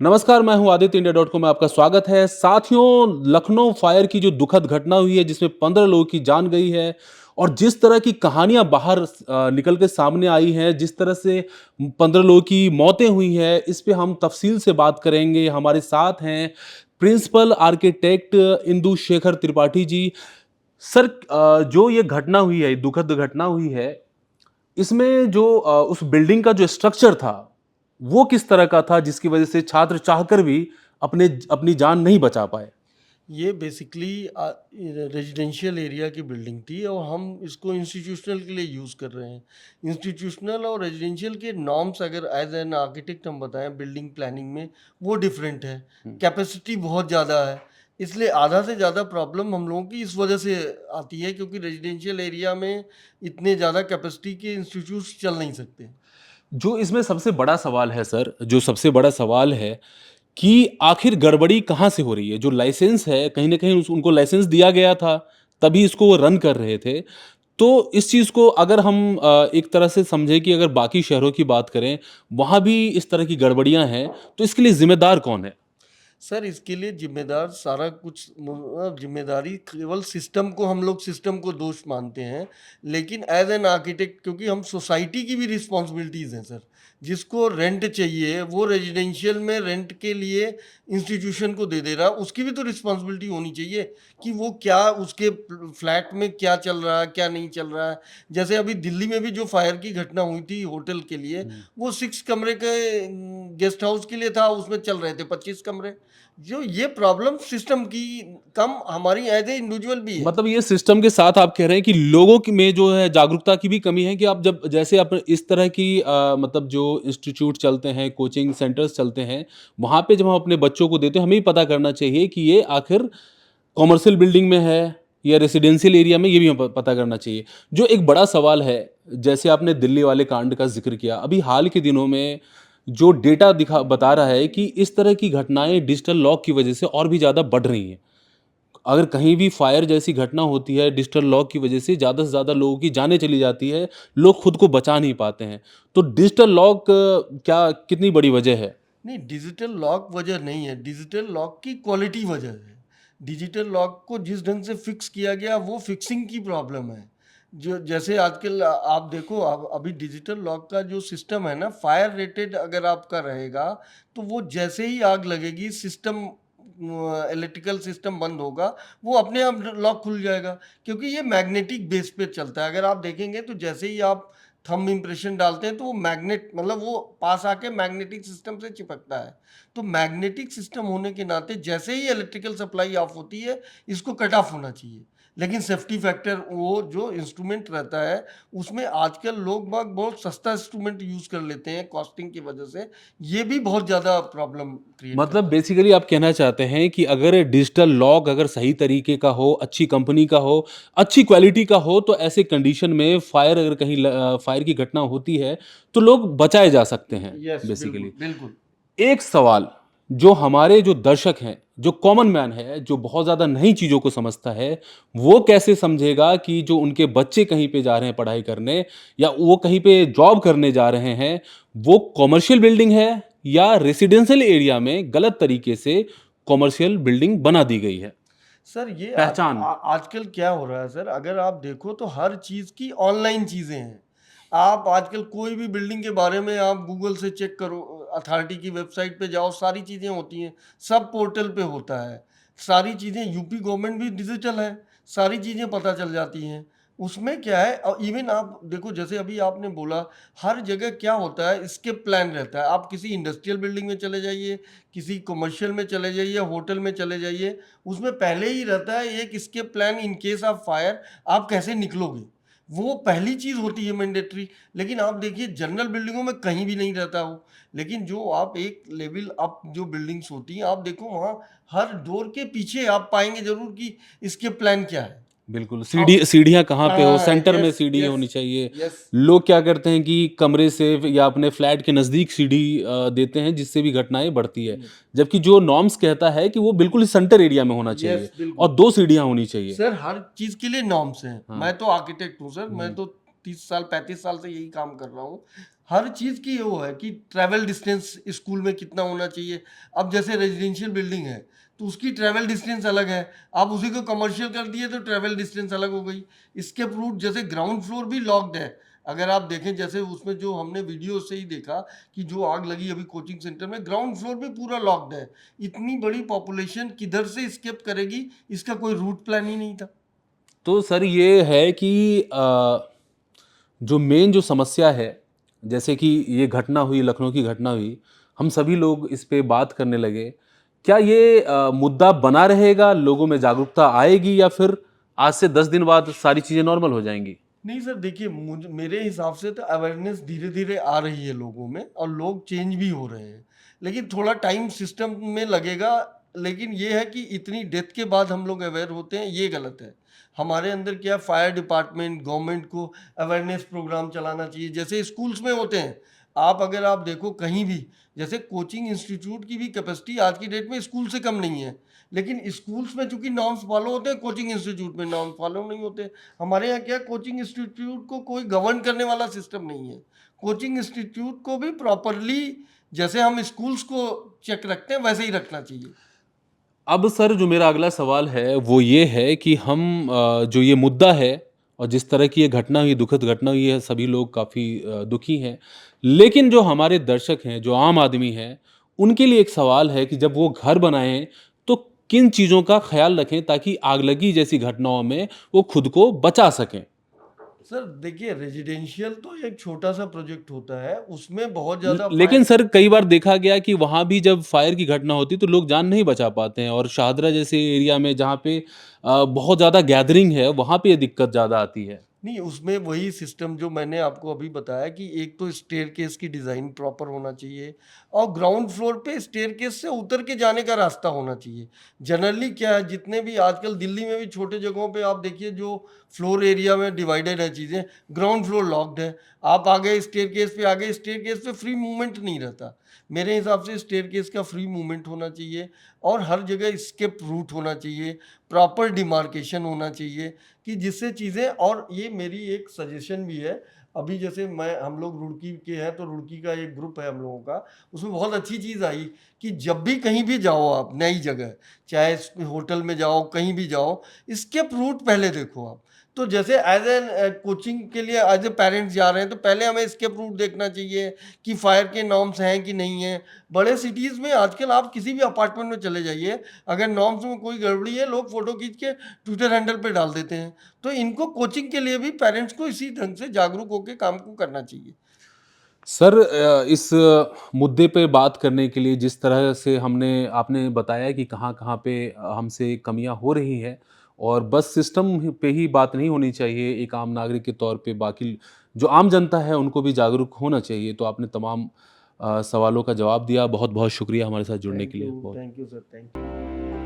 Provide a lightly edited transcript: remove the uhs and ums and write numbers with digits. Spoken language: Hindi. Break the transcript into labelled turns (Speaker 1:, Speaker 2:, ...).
Speaker 1: नमस्कार, मैं हूं आदित्य इंडिया.com में आपका स्वागत है। साथियों, लखनऊ फायर की जो दुखद घटना हुई है जिसमें 15 लोगों की जान गई है और जिस तरह की कहानियां बाहर निकल के सामने आई हैं, जिस तरह से 15 लोगों की मौतें हुई हैं, इस पे हम तफसील से बात करेंगे। हमारे साथ हैं principal architect Indu Shekhar Tripathi ji. Sir, जो ये घटना हुई है, दुखद घटना हुई है, इसमें जो उस बिल्डिंग का जो स्ट्रक्चर था, वो किस तरह का था जिसकी वजह से छात्र चाहकर भी अपनी जान नहीं बचा पाए?
Speaker 2: ये बेसिकली रेजिडेंशियल एरिया की बिल्डिंग थी और हम इसको इंस्टीट्यूशनल के लिए यूज़ कर रहे हैं। इंस्टीट्यूशनल और रेजिडेंशियल के नॉर्म्स अगर एज एन आर्किटेक्ट हम बताएं बिल्डिंग प्लानिंग में, वो डिफरेंट है।
Speaker 1: हुँ।
Speaker 2: कैपेसिटी बहुत ज़्यादा है, इसलिए आधा से ज़्यादा प्रॉब्लम हम लोगों की इस वजह से आती है क्योंकि रेजिडेंशियल एरिया में इतने ज़्यादा कैपेसिटी के इंस्टीट्यूट्स चल नहीं सकते।
Speaker 1: जो इसमें सबसे बड़ा सवाल है सर, जो सबसे बड़ा सवाल है कि आखिर गड़बड़ी कहाँ से हो रही है? जो लाइसेंस है, कहीं न कहीं उस उनको लाइसेंस दिया गया था, तभी इसको वो रन कर रहे थे। तो इस चीज़ को अगर हम एक तरह से समझें कि अगर बाकी शहरों की बात करें, वहाँ भी इस तरह की गड़बड़ियाँ हैं, तो इसके लिए ज़िम्मेदार कौन है?
Speaker 2: सर इसके लिए जिम्मेदार सारा कुछ जिम्मेदारी केवल सिस्टम को, हम लोग सिस्टम को दोष मानते हैं, लेकिन एज एन आर्किटेक्ट क्योंकि हम सोसाइटी की भी रिस्पॉन्सिबिलिटीज़ हैं सर। जिसको रेंट चाहिए वो रेजिडेंशियल में रेंट के लिए इंस्टीट्यूशन को दे दे रहा, उसकी भी तो रिस्पॉन्सिबिलिटी होनी चाहिए कि वो क्या उसके फ्लैट में क्या चल रहा है क्या नहीं चल रहा है। जैसे अभी दिल्ली में भी जो फायर की घटना हुई थी होटल के लिए,
Speaker 1: हुँ।
Speaker 2: वो 6 कमरे के गेस्ट हाउस के लिए था, उसमें चल रहे थे 25 कमरे। जो ये प्रॉब्लम सिस्टम की कम हमारी एज ए इंडिविजुअल भी है।
Speaker 1: मतलब ये सिस्टम के साथ आप कह रहे हैं कि लोगों की में जो है जागरूकता की भी कमी है कि आप जब जैसे आप इस तरह की मतलब जो इंस्टीट्यूट चलते हैं, कोचिंग सेंटर्स चलते हैं, वहाँ पे जब हम अपने बच्चों को देते हैं, हमें ही पता करना चाहिए कि ये आखिर कॉमर्शियल बिल्डिंग में है या रेसिडेंशियल एरिया में, ये भी हमें पता करना चाहिए। जो एक बड़ा सवाल है, जैसे आपने दिल्ली वाले कांड का ज़िक्र किया, अभी हाल के दिनों में जो डेटा दिखा बता रहा है कि इस तरह की घटनाएँ डिजिटल लॉक की वजह से और भी ज़्यादा बढ़ रही हैं। अगर कहीं भी फायर जैसी घटना होती है, डिजिटल लॉक की वजह से ज़्यादा से ज़्यादा लोगों की जानें चली जाती है, लोग खुद को बचा नहीं पाते हैं। तो डिजिटल लॉक क्या कितनी बड़ी वजह है?
Speaker 2: नहीं, डिजिटल लॉक वजह नहीं है, डिजिटल लॉक की क्वालिटी वजह है। डिजिटल लॉक को जिस ढंग से फिक्स किया गया वो फिक्सिंग की प्रॉब्लम है। जो जैसे आजकल आप देखो, अब अभी डिजिटल लॉक का जो सिस्टम है ना, फायर रेटेड अगर आपका रहेगा तो वो जैसे ही आग लगेगी सिस्टम, इलेक्ट्रिकल सिस्टम बंद होगा, वो अपने आप लॉक खुल जाएगा क्योंकि ये मैग्नेटिक बेस पे चलता है। अगर आप देखेंगे तो जैसे ही आप थंब इम्प्रेशन डालते हैं तो वो मैग्नेट, मतलब वो पास आके मैग्नेटिक सिस्टम से चिपकता है। तो मैग्नेटिक सिस्टम होने के नाते जैसे ही इलेक्ट्रिकल सप्लाई ऑफ होती है, इसको कट ऑफ होना चाहिए। लेकिन सेफ्टी फैक्टर वो जो इंस्ट्रूमेंट रहता है, उसमें आजकल लोग बाग बहुत सस्ता इंस्ट्रूमेंट यूज़ कर लेते हैं कॉस्टिंग की वजह से। ये भी बहुत ज़्यादा प्रॉब्लम क्रिएट
Speaker 1: मतलब
Speaker 2: करता है।
Speaker 1: बेसिकली आप कहना चाहते हैं कि अगर डिजिटल लॉक अगर सही तरीके का हो, अच्छी कंपनी का हो, अच्छी क्वालिटी का हो, तो ऐसे कंडीशन में फायर अगर कहीं फायर की घटना होती है, तो लोग बचाए जा सकते हैं
Speaker 2: यस, बिल्कुल
Speaker 1: बेसिकली।
Speaker 2: बिल्कुल।
Speaker 1: एक सवाल, जो हमारे जो दर्शक हैं, जो कॉमन मैन है, जो बहुत ज़्यादा नई चीज़ों को समझता है, वो कैसे समझेगा कि जो उनके बच्चे कहीं पे जा रहे हैं पढ़ाई करने या वो कहीं पे जॉब करने जा रहे हैं, वो कॉमर्शियल बिल्डिंग है या रेसिडेंशियल एरिया में गलत तरीके से कॉमर्शियल बिल्डिंग बना दी गई है?
Speaker 2: सर ये
Speaker 1: पहचान।
Speaker 2: आजकल क्या हो रहा है सर, अगर आप देखो तो हर चीज़ की ऑनलाइन चीज़ें हैं। आप आजकल कोई भी बिल्डिंग के बारे में आप गूगल से चेक करो, अथॉरिटी की वेबसाइट पे जाओ, सारी चीज़ें होती हैं, सब पोर्टल पे होता है। सारी चीज़ें, यूपी गवर्नमेंट भी डिजिटल है, सारी चीज़ें पता चल जाती हैं। उसमें क्या है, और इवन आप देखो जैसे अभी आपने बोला, हर जगह क्या होता है, इसके प्लान रहता है। आप किसी इंडस्ट्रियल बिल्डिंग में चले जाइए, किसी कमर्शियल में चले जाइए, होटल में चले जाइए, उसमें पहले ही रहता है एक इसके plan in case of fire, आप कैसे निकलोगे, वो पहली चीज़ होती है मैंडेटरी। लेकिन आप देखिए जनरल बिल्डिंगों में कहीं भी नहीं रहता वो। लेकिन जो आप एक लेवल अप जो बिल्डिंग्स होती हैं, आप देखो वहाँ हर डोर के पीछे आप पाएंगे जरूर कि इसके प्लान क्या है।
Speaker 1: बिल्कुल,
Speaker 2: हाँ
Speaker 1: सीढ़ियाँ कहाँ पे हो,
Speaker 2: हाँ,
Speaker 1: सेंटर में
Speaker 2: यस
Speaker 1: सीढ़ी
Speaker 2: यस
Speaker 1: होनी चाहिए।
Speaker 2: यस।
Speaker 1: लोग क्या करते हैं कि कमरे से या अपने फ्लैट के नज़दीक सीढ़ी देते हैं जिससे भी घटनाएँ बढ़ती है। जबकि जो नॉर्म्स कहता है कि वो बिल्कुल ही सेंटर एरिया में होना
Speaker 2: यस
Speaker 1: चाहिए
Speaker 2: बिल्कुल।
Speaker 1: और 2 सीढ़ियाँ होनी चाहिए।
Speaker 2: सर हर चीज़ के लिए नॉर्म्स हैं।
Speaker 1: हाँ।
Speaker 2: मैं तो आर्किटेक्ट हूँ सर, मैं
Speaker 1: हुँ।
Speaker 2: तो 30 साल 35 साल से यही काम कर रहा हूँ। हर चीज़ की वो है कि ट्रैवल डिस्टेंस स्कूल में कितना होना चाहिए। अब जैसे रेजिडेंशियल बिल्डिंग है तो उसकी ट्रैवल डिस्टेंस अलग है, आप उसी को कमर्शियल कर दिए तो ट्रैवल डिस्टेंस अलग हो गई। इसके रूट जैसे ग्राउंड फ्लोर भी लॉक्ड है। अगर आप देखें जैसे उसमें जो हमने वीडियो से ही देखा कि जो आग लगी अभी कोचिंग सेंटर में, ग्राउंड फ्लोर भी पूरा लॉक्ड है। इतनी बड़ी पॉपुलेशन किधर से स्केप करेगी, इसका कोई रूट प्लान ही नहीं था।
Speaker 1: तो सर ये है कि जो मेन जो समस्या है, जैसे कि ये घटना हुई, लखनऊ की घटना हुई, हम सभी लोग इस पे बात करने लगे। क्या ये मुद्दा बना रहेगा, लोगों में जागरूकता आएगी या फिर आज से 10 दिन बाद सारी चीज़ें नॉर्मल हो जाएँगी?
Speaker 2: नहीं सर, देखिए मुझे मेरे हिसाब से तो अवेयरनेस धीरे धीरे आ रही है लोगों में और लोग चेंज भी हो रहे हैं, लेकिन थोड़ा टाइम सिस्टम में लगेगा। लेकिन ये है कि इतनी डेथ के बाद हम लोग अवेयर होते हैं, ये गलत है। हमारे अंदर क्या, फायर डिपार्टमेंट गवर्नमेंट को अवेयरनेस प्रोग्राम चलाना चाहिए जैसे स्कूल्स में होते हैं। अगर आप देखो कहीं भी, जैसे कोचिंग इंस्टीट्यूट की भी कैपेसिटी आज की डेट में स्कूल से कम नहीं है, लेकिन स्कूल्स में चूंकि नॉर्म्स फॉलो होते हैं, कोचिंग इंस्टीट्यूट में नॉर्म्स फॉलो नहीं होते। हमारे यहाँ क्या, कोचिंग इंस्टीट्यूट को कोई गवर्न करने वाला सिस्टम नहीं है। कोचिंग इंस्टीट्यूट को भी प्रॉपरली जैसे हम स्कूल्स को चेक रखते हैं वैसे ही रखना चाहिए।
Speaker 1: अब सर जो मेरा अगला सवाल है वो ये है कि हम जो ये मुद्दा है और जिस तरह की ये घटना हुई, दुखद घटना हुई है, सभी लोग काफ़ी दुखी हैं। लेकिन जो हमारे दर्शक हैं, जो आम आदमी हैं, उनके लिए एक सवाल है कि जब वो घर बनाएँ तो किन चीज़ों का ख़्याल रखें ताकि आगलगी जैसी घटनाओं में वो खुद को बचा सकें?
Speaker 2: सर देखिए, रेजिडेंशियल तो एक छोटा सा प्रोजेक्ट होता है, उसमें बहुत ज़्यादा
Speaker 1: लेकिन सर कई बार देखा गया कि वहाँ भी जब फायर की घटना होती है तो लोग जान नहीं बचा पाते हैं और शाहदरा जैसे एरिया में जहाँ पे बहुत ज़्यादा गैदरिंग है वहाँ पे ये दिक्कत ज़्यादा आती है।
Speaker 2: नहीं, उसमें वही सिस्टम जो मैंने आपको अभी बताया कि एक तो स्टेयरकेस की डिज़ाइन प्रॉपर होना चाहिए और ग्राउंड फ्लोर पे स्टेयरकेस से उतर के जाने का रास्ता होना चाहिए। जनरली क्या है, जितने भी आजकल दिल्ली में भी छोटे जगहों पे आप देखिए, जो फ्लोर एरिया में डिवाइडेड है चीज़ें, ग्राउंड फ्लोर लॉक्ड है। आप आ गए स्टेयरकेस पे, आ गए स्टेयरकेस पे, फ्री मूवमेंट नहीं रहता। मेरे हिसाब से स्टेयरकेस का फ्री मूवमेंट होना चाहिए और हर जगह स्केप रूट होना चाहिए, प्रॉपर डिमार्केशन होना चाहिए कि जिससे चीज़ें, और ये मेरी एक सजेशन भी है। अभी जैसे हम लोग रुड़की के हैं तो रुड़की का एक ग्रुप है हम लोगों का, उसमें बहुत अच्छी चीज़ आई कि जब भी कहीं भी जाओ आप नई जगह, चाहे होटल में जाओ कहीं भी जाओ, स्केप रूट पहले देखो आप। तो जैसे एज एन कोचिंग के लिए एज ए पेरेंट्स जा रहे हैं तो पहले हमें स्केप रूट देखना चाहिए कि फायर के नॉर्म्स हैं कि नहीं है। बड़े सिटीज़ में आजकल आप किसी भी अपार्टमेंट में चले जाइए, अगर नॉर्म्स में कोई गड़बड़ी है, लोग फोटो खींच के ट्विटर हैंडल पे डाल देते हैं। तो इनको कोचिंग के लिए भी पेरेंट्स को इसी ढंग से जागरूक होकर काम को करना चाहिए।
Speaker 1: सर इस मुद्दे पे बात करने के लिए जिस तरह से हमने आपने बताया कि कहाँ-कहाँ पे हमसे कमियाँ हो रही हैं और बस सिस्टम पे ही बात नहीं होनी चाहिए, एक आम नागरिक के तौर पे बाकी जो आम जनता है उनको भी जागरूक होना चाहिए। तो आपने तमाम सवालों का जवाब दिया। बहुत-बहुत शुक्रिया हमारे साथ जुड़ने के लिए। बहुत
Speaker 2: thank you sir, thank you.